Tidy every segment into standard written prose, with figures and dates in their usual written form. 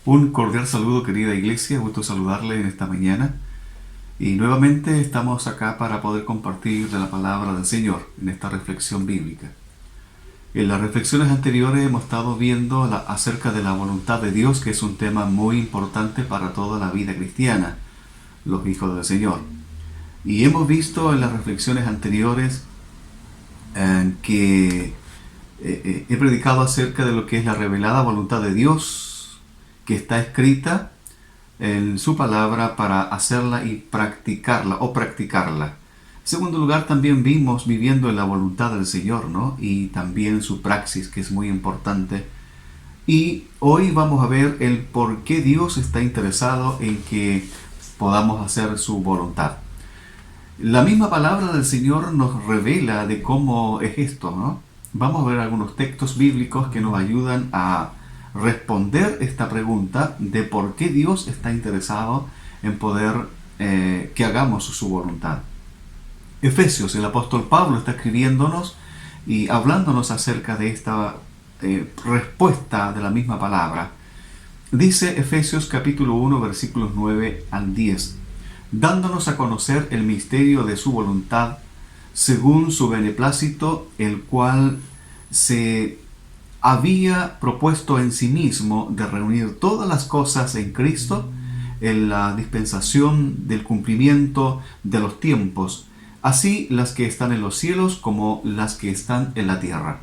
Un cordial saludo, querida iglesia, gusto saludarle en esta mañana. Y nuevamente estamos acá para poder compartir de la palabra del Señor en esta reflexión bíblica. En las reflexiones anteriores hemos estado viendo acerca de la voluntad de Dios, que es un tema muy importante para toda la vida cristiana, los hijos del Señor. Y hemos visto en las reflexiones anteriores que he predicado acerca de lo que es la revelada voluntad de Dios, que está escrita en su palabra para hacerla y practicarla o practicarla. En segundo lugar, también vimos viviendo en la voluntad del Señor, ¿no? Y también su praxis, que es muy importante. Y hoy vamos a ver el por qué Dios está interesado en que podamos hacer su voluntad. La misma palabra del Señor nos revela de cómo es esto, ¿no? Vamos a ver algunos textos bíblicos que nos ayudan a responder esta pregunta de por qué Dios está interesado en poder que hagamos su voluntad. Efesios, el apóstol Pablo está escribiéndonos y hablándonos acerca de esta respuesta de la misma palabra. Dice Efesios capítulo 1 versículos 9 al 10, dándonos a conocer el misterio de su voluntad según su beneplácito, el cual se había propuesto en sí mismo de reunir todas las cosas en Cristo en la dispensación del cumplimiento de los tiempos, así las que están en los cielos como las que están en la tierra.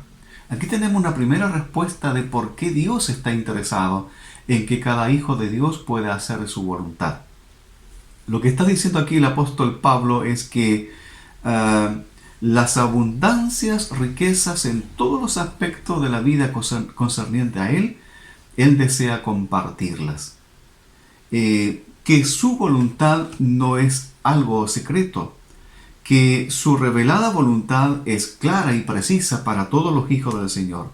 Aquí tenemos una primera respuesta de por qué Dios está interesado en que cada hijo de Dios pueda hacer su voluntad. Lo que está diciendo aquí el apóstol Pablo es que las abundancias, riquezas en todos los aspectos de la vida concerniente a Él desea compartirlas. Que su voluntad no es algo secreto, que su revelada voluntad es clara y precisa para todos los hijos del Señor.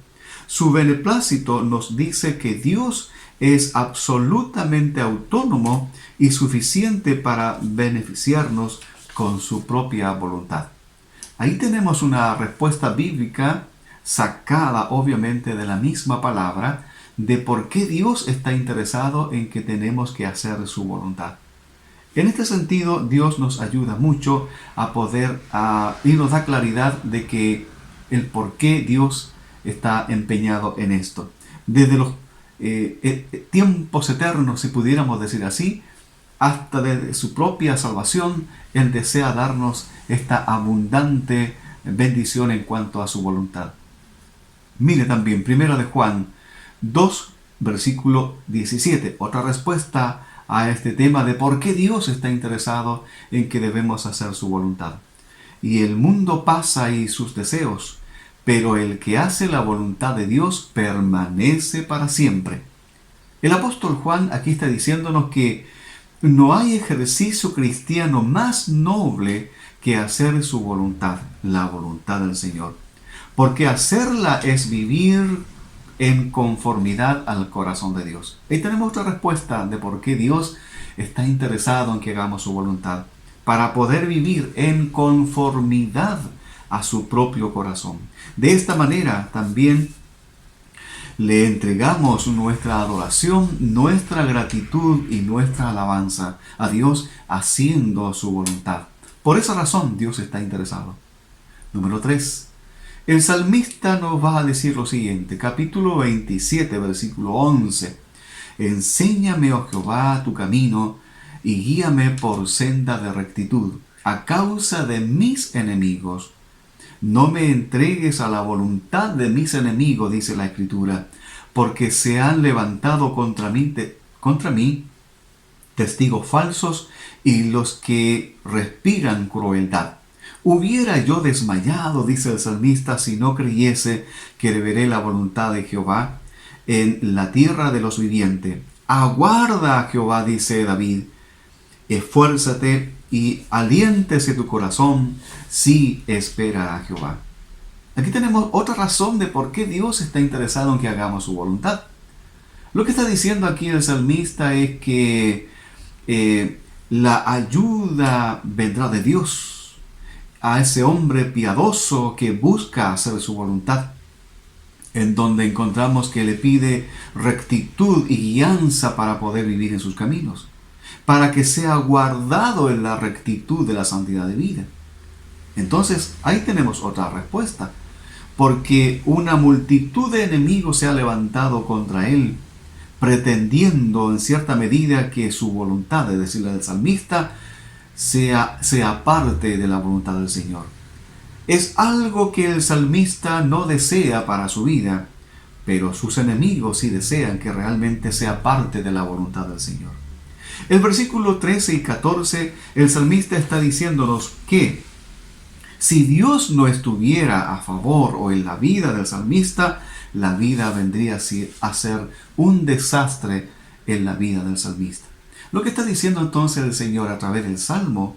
Su beneplácito nos dice que Dios es absolutamente autónomo y suficiente para beneficiarnos con su propia voluntad. Ahí tenemos una respuesta bíblica sacada obviamente de la misma palabra de por qué Dios está interesado en que tenemos que hacer su voluntad. En este sentido, Dios nos ayuda mucho a poder y nos da claridad de que el por qué Dios está empeñado en esto. Desde los tiempos eternos, si pudiéramos decir así, hasta desde su propia salvación, Él desea darnos esta abundante bendición en cuanto a su voluntad. Mire también, 1 de Juan 2, versículo 17, otra respuesta a este tema de por qué Dios está interesado en que debemos hacer su voluntad. Y el mundo pasa y sus deseos, pero el que hace la voluntad de Dios permanece para siempre. El apóstol Juan aquí está diciéndonos que no hay ejercicio cristiano más noble que hacer su voluntad, la voluntad del Señor. Porque hacerla es vivir en conformidad al corazón de Dios. Ahí tenemos otra respuesta de por qué Dios está interesado en que hagamos su voluntad. Para poder vivir en conformidad a su propio corazón. De esta manera también le entregamos nuestra adoración, nuestra gratitud y nuestra alabanza a Dios haciendo su voluntad. Por esa razón Dios está interesado. Número 3. El salmista nos va a decir lo siguiente, capítulo 27, versículo 11. Enséñame, oh Jehová, tu camino y guíame por senda de rectitud, a causa de mis enemigos. No me entregues a la voluntad de mis enemigos, dice la Escritura, porque se han levantado contra mí testigos falsos y los que respiran crueldad. Hubiera yo desmayado, dice el salmista, si no creyese que veré la voluntad de Jehová en la tierra de los vivientes. Aguarda, Jehová, dice David, esfuérzate y aliéntese tu corazón si espera a Jehová. Aquí tenemos otra razón de por qué Dios está interesado en que hagamos su voluntad. Lo que está diciendo aquí el salmista es que la ayuda vendrá de Dios a ese hombre piadoso que busca hacer su voluntad. en donde encontramos que le pide rectitud y guianza para poder vivir en sus caminos, para que sea guardado en la rectitud de la santidad de vida. Entonces, ahí tenemos otra respuesta, porque una multitud de enemigos se ha levantado contra él, pretendiendo en cierta medida que su voluntad, es decir, la del salmista, sea parte de la voluntad del Señor. Es algo que el salmista no desea para su vida, pero sus enemigos sí desean que realmente sea parte de la voluntad del Señor. El versículo 13 y 14, el salmista está diciéndonos que si Dios no estuviera a favor o en la vida del salmista, la vida vendría a ser un desastre en la vida del salmista. Lo que está diciendo entonces el Señor a través del Salmo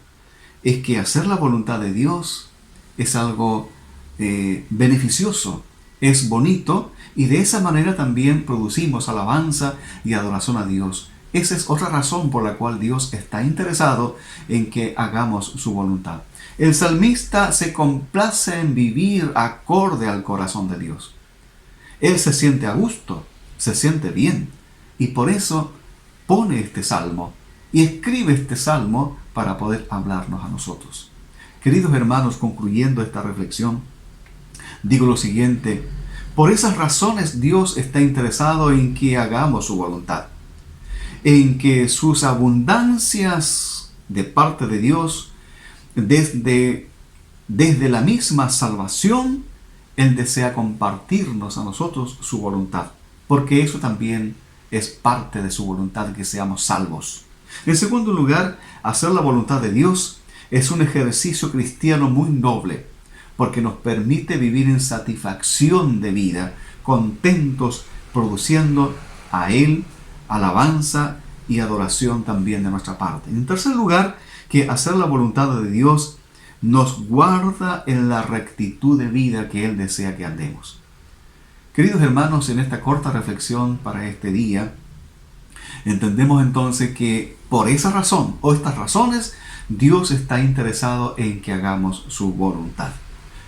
es que hacer la voluntad de Dios es algo beneficioso, es bonito, y de esa manera también producimos alabanza y adoración a Dios. Esa es otra razón por la cual Dios está interesado en que hagamos su voluntad. El salmista se complace en vivir acorde al corazón de Dios. Él se siente a gusto, se siente bien, y por eso pone este salmo y escribe este salmo para poder hablarnos a nosotros. Queridos hermanos, concluyendo esta reflexión, digo lo siguiente: por esas razones Dios está interesado en que hagamos su voluntad, en que sus abundancias de parte de Dios, desde la misma salvación, Él desea compartirnos a nosotros su voluntad, porque eso también es parte de su voluntad, que seamos salvos. En segundo lugar, hacer la voluntad de Dios es un ejercicio cristiano muy noble, porque nos permite vivir en satisfacción de vida, contentos, produciendo a Él alabanza y adoración también de nuestra parte. En tercer lugar, que hacer la voluntad de Dios nos guarda en la rectitud de vida que Él desea que andemos. Queridos hermanos, en esta corta reflexión para este día, entendemos entonces que por esa razón o estas razones, Dios está interesado en que hagamos su voluntad.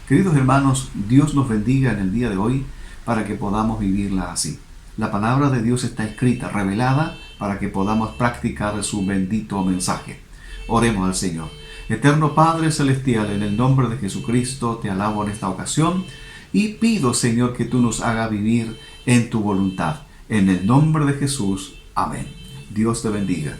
Queridos hermanos, Dios nos bendiga en el día de hoy para que podamos vivirla así. La palabra de Dios está escrita, revelada, para que podamos practicar su bendito mensaje. Oremos al Señor. Eterno Padre Celestial, en el nombre de Jesucristo te alabo en esta ocasión y pido, Señor, que tú nos hagas vivir en tu voluntad. En el nombre de Jesús. Amén. Dios te bendiga.